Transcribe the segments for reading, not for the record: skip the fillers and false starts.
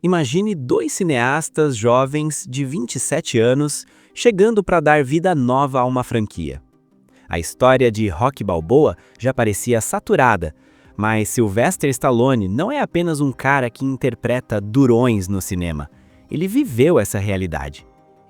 Imagine dois cineastas jovens de 27 anos chegando para dar vida nova a uma franquia. A história de Rocky Balboa já parecia saturada, mas Sylvester Stallone não é apenas um cara que interpreta durões no cinema. Ele viveu essa realidade.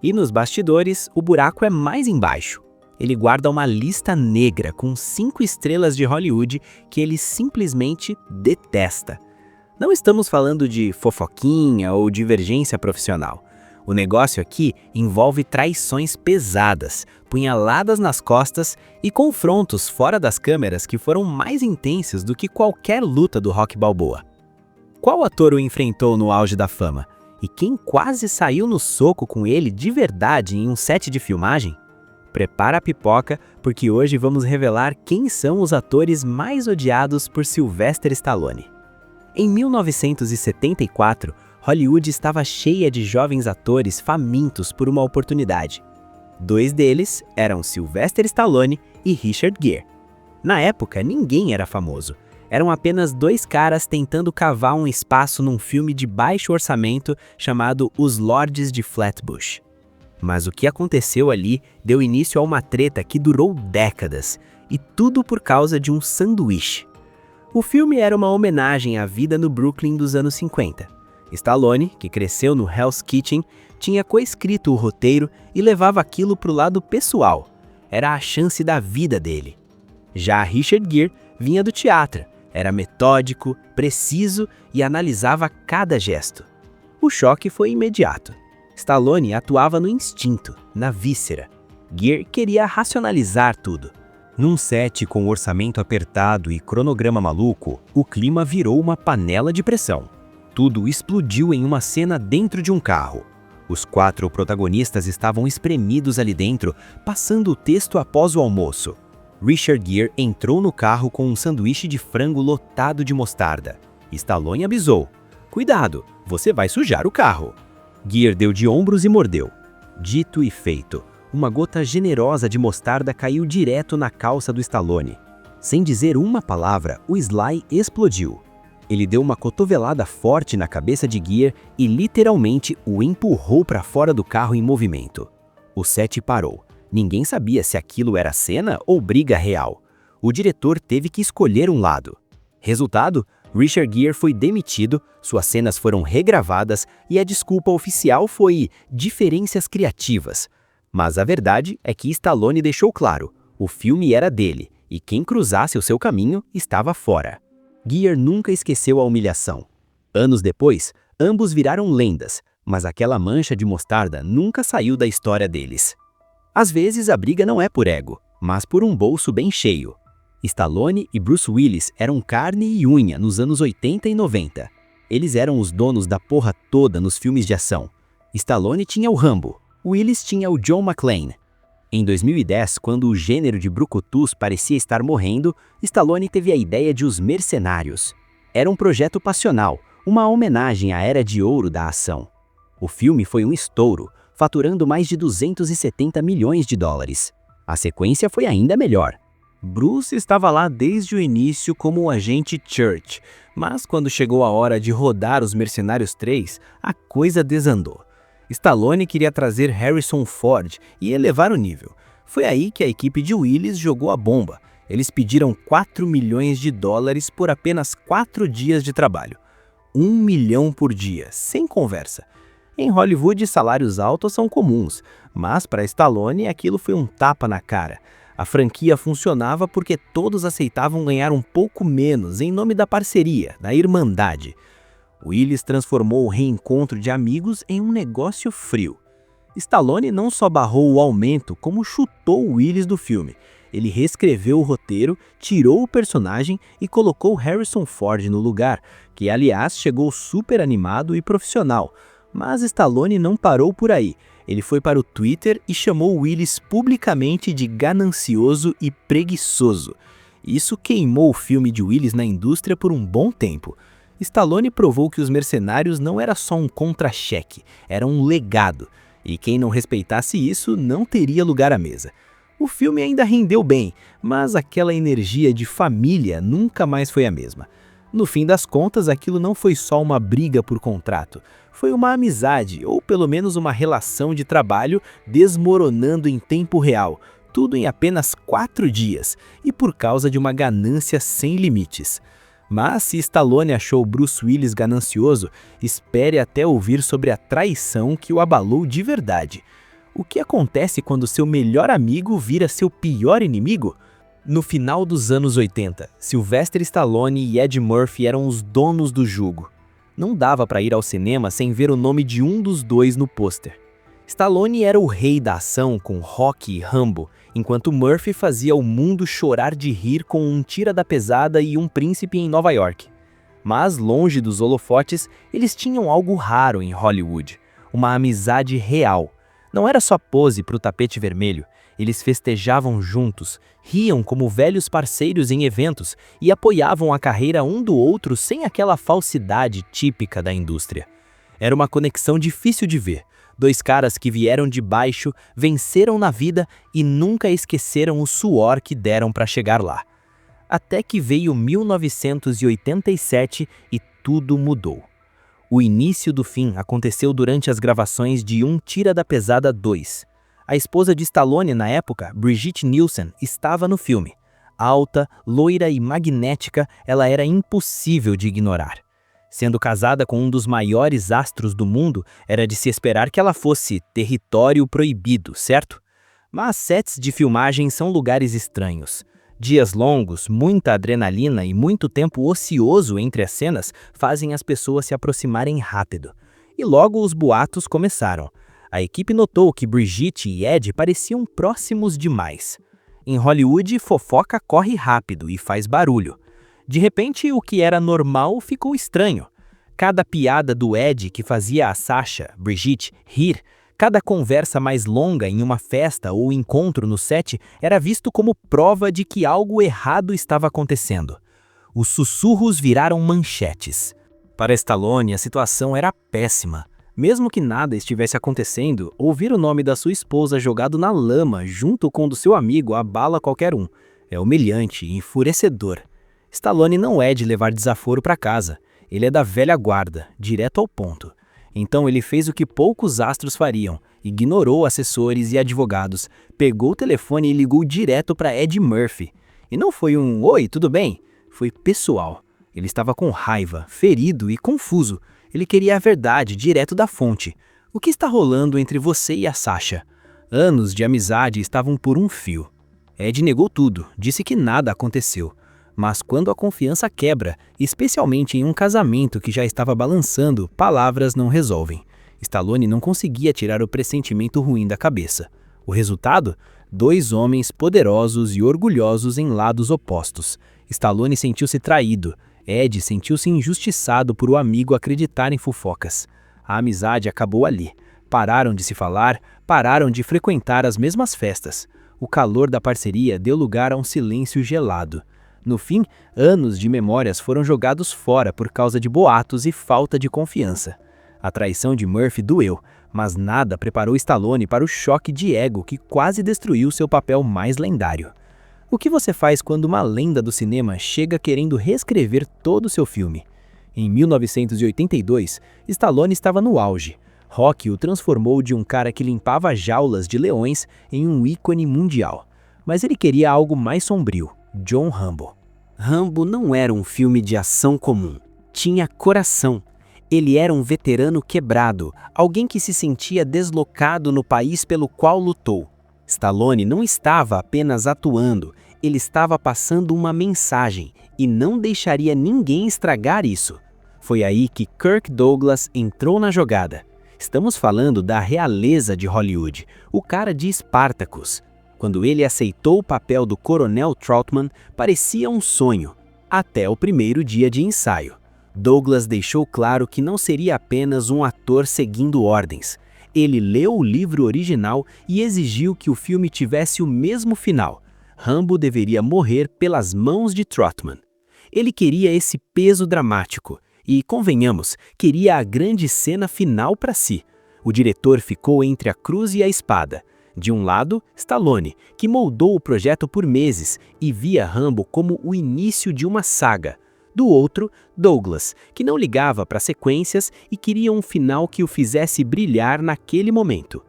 E nos bastidores, o buraco é mais embaixo. Ele guarda uma lista negra com 5 estrelas de Hollywood que ele simplesmente detesta. Não estamos falando de fofoquinha ou divergência profissional. O negócio aqui envolve traições pesadas, punhaladas nas costas e confrontos fora das câmeras que foram mais intensos do que qualquer luta do Rocky Balboa. Qual ator o enfrentou no auge da fama? E quem quase saiu no soco com ele de verdade em um set de filmagem? Prepara a pipoca, porque hoje vamos revelar quem são os atores mais odiados por Sylvester Stallone. Em 1974, Hollywood estava cheia de jovens atores famintos por uma oportunidade. 2 deles eram Sylvester Stallone e Richard Gere. Na época, ninguém era famoso. Eram apenas 2 caras tentando cavar um espaço num filme de baixo orçamento chamado Os Lords de Flatbush. Mas o que aconteceu ali deu início a uma treta que durou décadas, e tudo por causa de um sanduíche. O filme era uma homenagem à vida no Brooklyn dos anos 50. Stallone, que cresceu no Hell's Kitchen, tinha coescrito o roteiro e levava aquilo para o lado pessoal. Era a chance da vida dele. Já Richard Gere vinha do teatro, era metódico, preciso e analisava cada gesto. O choque foi imediato. Stallone atuava no instinto, na víscera. Gere queria racionalizar tudo. Num set com orçamento apertado e cronograma maluco, o clima virou uma panela de pressão. Tudo explodiu em uma cena dentro de um carro. Os 4 protagonistas estavam espremidos ali dentro, passando o texto após o almoço. Richard Gere entrou no carro com um sanduíche de frango lotado de mostarda. Stallone avisou: "Cuidado, você vai sujar o carro." Gere deu de ombros e mordeu. Dito e feito. Uma gota generosa de mostarda caiu direto na calça do Stallone. Sem dizer uma palavra, o Sly explodiu. Ele deu uma cotovelada forte na cabeça de Gere e literalmente o empurrou para fora do carro em movimento. O set parou. Ninguém sabia se aquilo era cena ou briga real. O diretor teve que escolher um lado. Resultado? Richard Gere foi demitido, suas cenas foram regravadas e a desculpa oficial foi diferenças criativas. Mas a verdade é que Stallone deixou claro, o filme era dele, e quem cruzasse o seu caminho estava fora. Gere nunca esqueceu a humilhação. Anos depois, ambos viraram lendas, mas aquela mancha de mostarda nunca saiu da história deles. Às vezes a briga não é por ego, mas por um bolso bem cheio. Stallone e Bruce Willis eram carne e unha nos anos 80 e 90. Eles eram os donos da porra toda nos filmes de ação. Stallone tinha o Rambo. Willis tinha o John McClane. Em 2010, quando o gênero de brucutus parecia estar morrendo, Stallone teve a ideia de Os Mercenários. Era um projeto passional, uma homenagem à era de ouro da ação. O filme foi um estouro, faturando mais de 270 milhões de dólares. A sequência foi ainda melhor. Bruce estava lá desde o início como o agente Church, mas quando chegou a hora de rodar Os Mercenários 3, a coisa desandou. Stallone queria trazer Harrison Ford e elevar o nível. Foi aí que a equipe de Willis jogou a bomba. Eles pediram 4 milhões de dólares por apenas 4 dias de trabalho. 1 milhão por dia, sem conversa. Em Hollywood, salários altos são comuns, mas para Stallone aquilo foi um tapa na cara. A franquia funcionava porque todos aceitavam ganhar um pouco menos em nome da parceria, da irmandade. Willis transformou o reencontro de amigos em um negócio frio. Stallone não só barrou o aumento, como chutou Willis do filme. Ele reescreveu o roteiro, tirou o personagem e colocou Harrison Ford no lugar, que aliás chegou super animado e profissional. Mas Stallone não parou por aí. Ele foi para o Twitter e chamou Willis publicamente de ganancioso e preguiçoso. Isso queimou o filme de Willis na indústria por um bom tempo. Stallone provou que Os Mercenários não era só um contra-cheque, era um legado. E quem não respeitasse isso não teria lugar à mesa. O filme ainda rendeu bem, mas aquela energia de família nunca mais foi a mesma. No fim das contas, aquilo não foi só uma briga por contrato, foi uma amizade, ou pelo menos uma relação de trabalho desmoronando em tempo real, tudo em apenas 4 dias, e por causa de uma ganância sem limites. Mas se Stallone achou Bruce Willis ganancioso, espere até ouvir sobre a traição que o abalou de verdade. O que acontece quando seu melhor amigo vira seu pior inimigo? No final dos anos 80, Sylvester Stallone e Ed Murphy eram os donos do jugo. Não dava para ir ao cinema sem ver o nome de um dos dois no pôster. Stallone era o rei da ação com Rocky e Rambo, enquanto Murphy fazia o mundo chorar de rir com Um Tira da Pesada e Um Príncipe em Nova York. Mas, longe dos holofotes, eles tinham algo raro em Hollywood, uma amizade real. Não era só pose para o tapete vermelho, eles festejavam juntos, riam como velhos parceiros em eventos e apoiavam a carreira um do outro sem aquela falsidade típica da indústria. Era uma conexão difícil de ver. Dois caras que vieram de baixo, venceram na vida e nunca esqueceram o suor que deram para chegar lá. Até que veio 1987 e tudo mudou. O início do fim aconteceu durante as gravações de Um Tira da Pesada 2. A esposa de Stallone na época, Brigitte Nielsen, estava no filme. Alta, loira e magnética, ela era impossível de ignorar. Sendo casada com um dos maiores astros do mundo, era de se esperar que ela fosse território proibido, certo? Mas sets de filmagem são lugares estranhos. Dias longos, muita adrenalina e muito tempo ocioso entre as cenas fazem as pessoas se aproximarem rápido. E logo os boatos começaram. A equipe notou que Brigitte e Ed pareciam próximos demais. Em Hollywood, fofoca corre rápido e faz barulho. De repente, o que era normal ficou estranho. Cada piada do Ed que fazia a Sasha, Brigitte, rir, cada conversa mais longa em uma festa ou encontro no set era visto como prova de que algo errado estava acontecendo. Os sussurros viraram manchetes. Para Stallone, a situação era péssima. Mesmo que nada estivesse acontecendo, ouvir o nome da sua esposa jogado na lama junto com o do seu amigo abala qualquer um. É humilhante e enfurecedor. Stallone não é de levar desaforo para casa. Ele é da velha guarda, direto ao ponto. Então ele fez o que poucos astros fariam, ignorou assessores e advogados, pegou o telefone e ligou direto para Ed Murphy. E não foi um "Oi, tudo bem?", foi pessoal. Ele estava com raiva, ferido e confuso. Ele queria a verdade direto da fonte. O que está rolando entre você e a Sasha? Anos de amizade estavam por um fio. Ed negou tudo, disse que nada aconteceu. Mas quando a confiança quebra, especialmente em um casamento que já estava balançando, palavras não resolvem. Stallone não conseguia tirar o pressentimento ruim da cabeça. O resultado? 2 homens poderosos e orgulhosos em lados opostos. Stallone sentiu-se traído. Ed sentiu-se injustiçado por o amigo acreditar em fofocas. A amizade acabou ali. Pararam de se falar, pararam de frequentar as mesmas festas. O calor da parceria deu lugar a um silêncio gelado. No fim, anos de memórias foram jogados fora por causa de boatos e falta de confiança. A traição de Murphy doeu, mas nada preparou Stallone para o choque de ego que quase destruiu seu papel mais lendário. O que você faz quando uma lenda do cinema chega querendo reescrever todo o seu filme? Em 1982, Stallone estava no auge. Rocky o transformou de um cara que limpava jaulas de leões em um ícone mundial. Mas ele queria algo mais sombrio: John Rambo. Rambo não era um filme de ação comum. Tinha coração. Ele era um veterano quebrado, alguém que se sentia deslocado no país pelo qual lutou. Stallone não estava apenas atuando, ele estava passando uma mensagem e não deixaria ninguém estragar isso. Foi aí que Kirk Douglas entrou na jogada. Estamos falando da realeza de Hollywood, o cara de Spartacus. Quando ele aceitou o papel do Coronel Trautman, parecia um sonho, até o primeiro dia de ensaio. Douglas deixou claro que não seria apenas um ator seguindo ordens. Ele leu o livro original e exigiu que o filme tivesse o mesmo final. Rambo deveria morrer pelas mãos de Trautman. Ele queria esse peso dramático e, convenhamos, queria a grande cena final para si. O diretor ficou entre a cruz e a espada. De um lado, Stallone, que moldou o projeto por meses e via Rambo como o início de uma saga. Do outro, Douglas, que não ligava para sequências e queria um final que o fizesse brilhar naquele momento.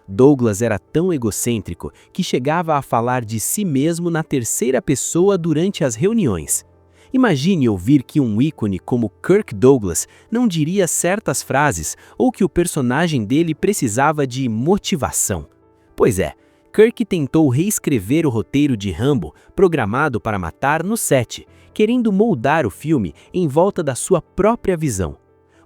Douglas era tão egocêntrico que chegava a falar de si mesmo na terceira pessoa durante as reuniões. Imagine ouvir que um ícone como Kirk Douglas não diria certas frases ou que o personagem dele precisava de motivação. Pois é, Kirk tentou reescrever o roteiro de Rambo, programado para matar, no set, querendo moldar o filme em volta da sua própria visão.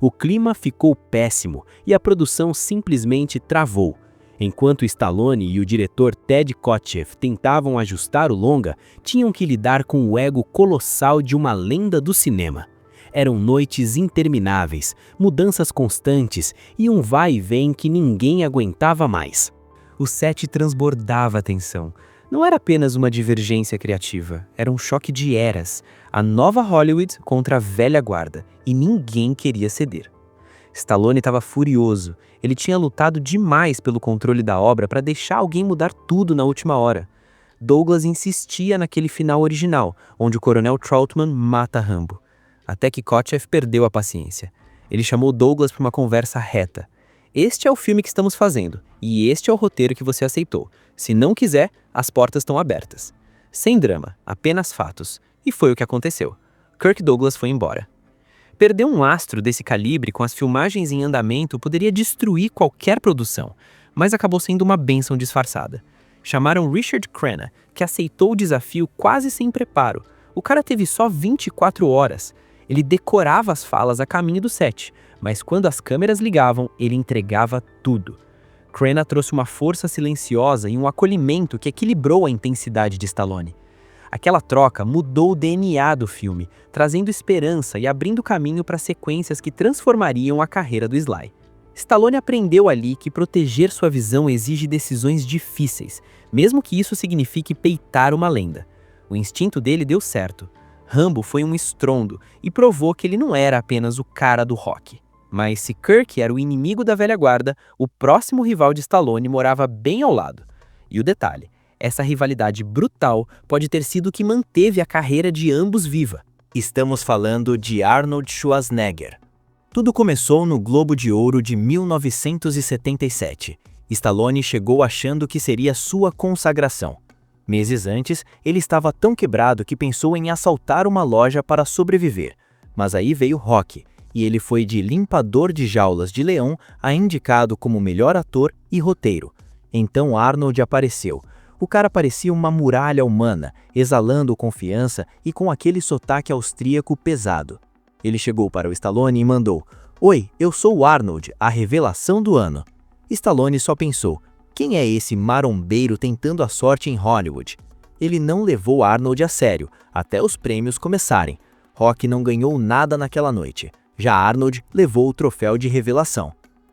O clima ficou péssimo e a produção simplesmente travou. Enquanto Stallone e o diretor Ted Kotcheff tentavam ajustar o longa, tinham que lidar com o ego colossal de uma lenda do cinema. Eram noites intermináveis, mudanças constantes e um vai e vem que ninguém aguentava mais. O set transbordava tensão. Não era apenas uma divergência criativa, era um choque de eras. A nova Hollywood contra a velha guarda, e ninguém queria ceder. Stallone estava furioso. Ele tinha lutado demais pelo controle da obra para deixar alguém mudar tudo na última hora. Douglas insistia naquele final original, onde o Coronel Trautman mata Rambo. Até que Kotcheff perdeu a paciência. Ele chamou Douglas para uma conversa reta. Este é o filme que estamos fazendo, e este é o roteiro que você aceitou. Se não quiser, as portas estão abertas. Sem drama, apenas fatos. E foi o que aconteceu. Kirk Douglas foi embora. Perder um astro desse calibre com as filmagens em andamento poderia destruir qualquer produção, mas acabou sendo uma bênção disfarçada. Chamaram Richard Crenna, que aceitou o desafio quase sem preparo. O cara teve só 24 horas. Ele decorava as falas a caminho do set, mas quando as câmeras ligavam, ele entregava tudo. Crenna trouxe uma força silenciosa e um acolhimento que equilibrou a intensidade de Stallone. Aquela troca mudou o DNA do filme, trazendo esperança e abrindo caminho para sequências que transformariam a carreira do Sly. Stallone aprendeu ali que proteger sua visão exige decisões difíceis, mesmo que isso signifique peitar uma lenda. O instinto dele deu certo. Rambo foi um estrondo e provou que ele não era apenas o cara do rock. Mas se Kirk era o inimigo da velha guarda, o próximo rival de Stallone morava bem ao lado. E o detalhe: essa rivalidade brutal pode ter sido o que manteve a carreira de ambos viva. Estamos falando de Arnold Schwarzenegger. Tudo começou no Globo de Ouro de 1977. Stallone chegou achando que seria sua consagração. Meses antes, ele estava tão quebrado que pensou em assaltar uma loja para sobreviver. Mas aí veio Rocky, e ele foi de limpador de jaulas de leão a indicado como melhor ator e roteiro. Então Arnold apareceu. O cara parecia uma muralha humana, exalando confiança e com aquele sotaque austríaco pesado. Ele chegou para o Stallone e mandou: "Oi, eu sou o Arnold, a revelação do ano." Stallone só pensou: quem é esse marombeiro tentando a sorte em Hollywood? Ele não levou Arnold a sério, até os prêmios começarem. Rocky não ganhou nada naquela noite. Já Arnold levou o troféu de revelação.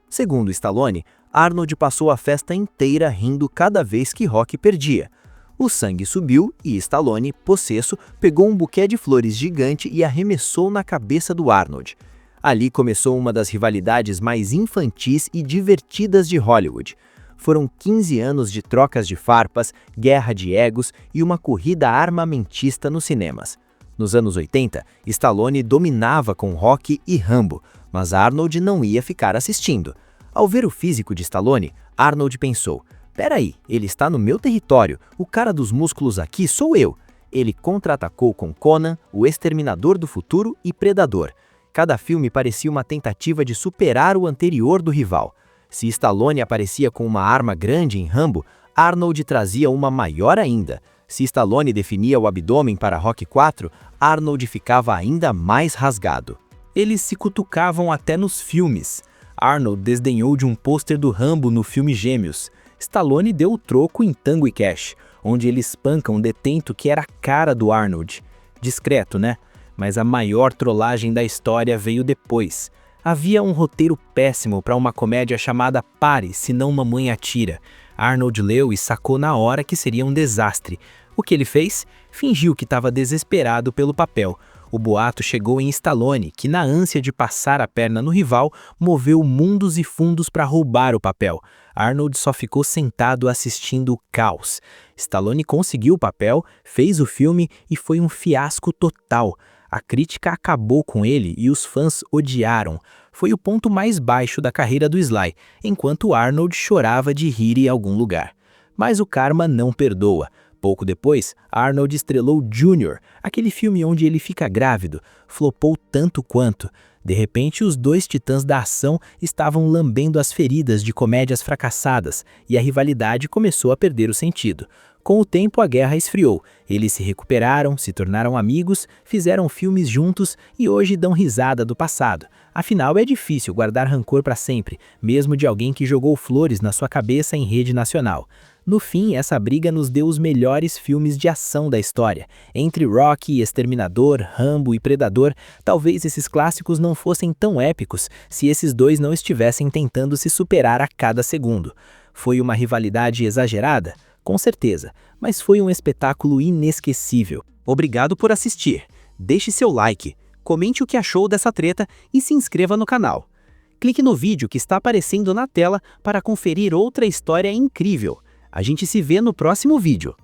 Segundo Stallone, Arnold passou a festa inteira rindo cada vez que Rocky perdia. O sangue subiu e Stallone, possesso, pegou um buquê de flores gigante e arremessou na cabeça do Arnold. Ali começou uma das rivalidades mais infantis e divertidas de Hollywood. Foram 15 anos de trocas de farpas, guerra de egos e uma corrida armamentista nos cinemas. Nos anos 80, Stallone dominava com Rocky e Rambo, mas Arnold não ia ficar assistindo. Ao ver o físico de Stallone, Arnold pensou: peraí, ele está no meu território, o cara dos músculos aqui sou eu. Ele contra-atacou com Conan, O Exterminador do Futuro e Predador. Cada filme parecia uma tentativa de superar o anterior do rival. Se Stallone aparecia com uma arma grande em Rambo, Arnold trazia uma maior ainda. Se Stallone definia o abdômen para Rocky IV, Arnold ficava ainda mais rasgado. Eles se cutucavam até nos filmes. Arnold desdenhou de um pôster do Rambo no filme Gêmeos. Stallone deu o troco em Tango e Cash, onde ele espanca um detento que era a cara do Arnold. Discreto, né? Mas a maior trollagem da história veio depois. Havia um roteiro péssimo para uma comédia chamada Pare, Senão Mamãe Atira. Arnold leu e sacou na hora que seria um desastre. O que ele fez? Fingiu que estava desesperado pelo papel. O boato chegou em Stallone, que na ânsia de passar a perna no rival, moveu mundos e fundos para roubar o papel. Arnold só ficou sentado assistindo o caos. Stallone conseguiu o papel, fez o filme e foi um fiasco total. A crítica acabou com ele e os fãs odiaram. Foi o ponto mais baixo da carreira do Sly, enquanto Arnold chorava de rir em algum lugar. Mas o karma não perdoa. Pouco depois, Arnold estrelou Junior, aquele filme onde ele fica grávido. Flopou tanto quanto. De repente, os dois titãs da ação estavam lambendo as feridas de comédias fracassadas e a rivalidade começou a perder o sentido. Com o tempo, a guerra esfriou. Eles se recuperaram, se tornaram amigos, fizeram filmes juntos e hoje dão risada do passado. Afinal, é difícil guardar rancor para sempre, mesmo de alguém que jogou flores na sua cabeça em rede nacional. No fim, essa briga nos deu os melhores filmes de ação da história. Entre Rocky, Exterminador, Rambo e Predador, talvez esses clássicos não fossem tão épicos se esses dois não estivessem tentando se superar a cada segundo. Foi uma rivalidade exagerada? Com certeza, mas foi um espetáculo inesquecível. Obrigado por assistir. Deixe seu like, comente o que achou dessa treta e se inscreva no canal. Clique no vídeo que está aparecendo na tela para conferir outra história incrível. A gente se vê no próximo vídeo.